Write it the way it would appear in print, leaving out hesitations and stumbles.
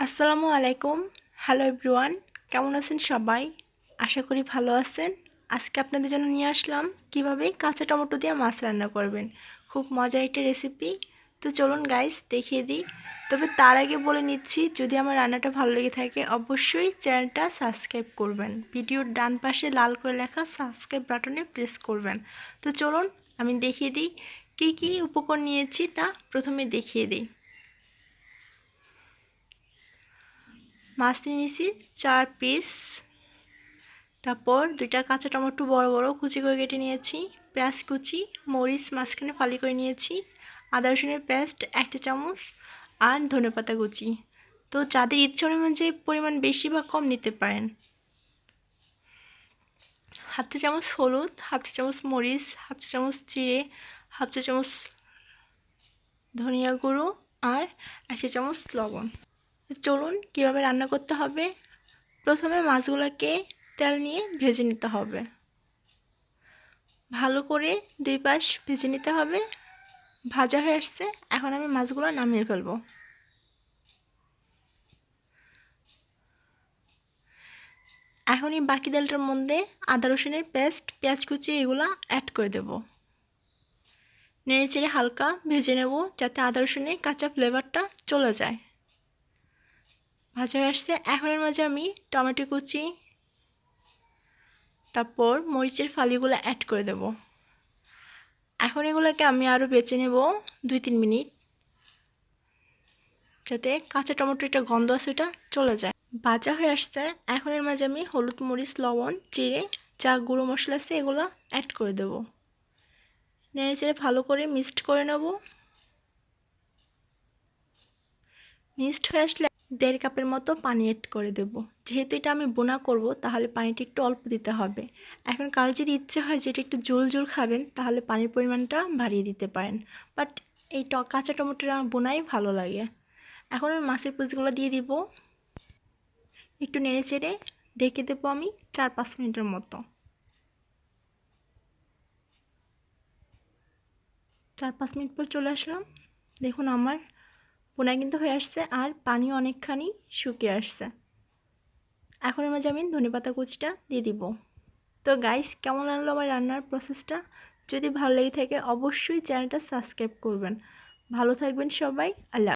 আসসালামু আলাইকুম। Hello everyone, কেমন আছেন সবাই? আশা করি ভালো আছেন। আজকে আপনাদের জন্য নিয়ে আসলাম কিভাবে কাঁচা টমেটো দিয়ে মাছ রান্না করবেন। খুব মজার একটা রেসিপি। তো চলুন গাইস দেখিয়ে দিই। তবে তার আগে বলে নিচ্ছি, যদি আমার রান্নাটা ভালো লেগে থাকে অবশ্যই চ্যানেলটা সাবস্ক্রাইব করবেন। ভিডিওর ডান পাশে লাল করে লেখা সাবস্ক্রাইব বাটনে প্রেস করবেন। তো চলুন আমি দেখিয়ে দিই কী কী উপকরণ নিয়েছি, তা প্রথমে দেখিয়ে দিই। মাছ নিয়েছি 4 পিস। তারপর 2টা কাঁচা টমেটো বড় বড় কুচি করে কেটে নিয়েছি। পেঁয়াজ কুচি, মরিচ মাঝখানে ফালি করে নিয়েছি। আদা রসুনের পেস্ট 1 চা চামচ আর ধনেপাতা কুচি। তো যাদের ইচ্ছে অনুযায়ী পরিমাণ বেশি বা কম নিতে পারেন। 1/2 চা চামচ হলুদ, 1/2 চা চামচ মরিচ, 1/2 চা চামচ জিরে, 1/2 চা চামচ ধনিয়া গুঁড়ো আর 1 চা চামচ লবণ। চলুন কীভাবে রান্না করতে হবে। প্রথমে মাছগুলোকে তেল নিয়ে ভেজে নিতে হবে। ভালো করে 2 পাশ ভেজে নিতে হবে। ভাজা হয়ে আসছে, এখন আমি মাছগুলো নামিয়ে ফেলবো। এখন এই বাকি তেলটার মধ্যে আদা রসুনের পেস্ট, পেঁয়াজ কুচি এগুলো অ্যাড করে দেব। নেড়ে চেড়ে হালকা ভেজে নেব যাতে আদা রসুনের কাঁচা ফ্লেভারটা চলে যায়। ভাজা হয়ে আসছে, এখন এর মাঝে আমি টমেটো কুচি, তারপর মরিচের ফালিগুলো অ্যাড করে দেব। এখন এগুলোকে আমি আরও বেঁচে নেব 2-3 মিনিট, যাতে কাঁচা টমেটোর একটা গন্ধ আছে ওটা চলে যায়। ভাজা হয়ে আসছে, এখন এর মাঝে আমি হলুদ মরিচ লবণ জিরে যা গুঁড়ো মশলা আছে এগুলো অ্যাড করে দেবো। নেড়ে চেড়ে ভালো করে মিক্সড করে নেব। মিক্সড হয়ে আসলে 1.5 কাপের মতো পানি অ্যাড করে দেব। যেহেতু এটা আমি বোনা করব তাহলে পানিটা একটু অল্প দিতে হবে। এখন কারো যদি ইচ্ছে হয় যে এটা একটু ঝোল ঝোল খাবেন তাহলে পানির পরিমাণটা বাড়িয়ে দিতে পারেন, বাট এই কাঁচা টমেটোটা বোনাই ভালো লাগে। এখন আমি মাছের পিসগুলো দিয়ে দিব। একটু নেড়ে চেড়ে ঢেকে দেবো আমি 4-5 মিনিটের মতো। 4-5 মিনিট পর চলে আসলাম। দেখুন আমার পোনা কিন্তু হয়ে আসছে আর পানি অনেকখানি শুকিয়ে আসছে। এখন এর মাঝে আমি ধনেপাতা কুচিটা দিয়ে দিব। তো গাইস, কেমন লাগলো আমার রান্নার প্রসেসটা? যদি ভালো লেগে থাকে অবশ্যই চ্যানেলটা সাবস্ক্রাইব করবেন। ভালো থাকবেন সবাই। আল্লাহ।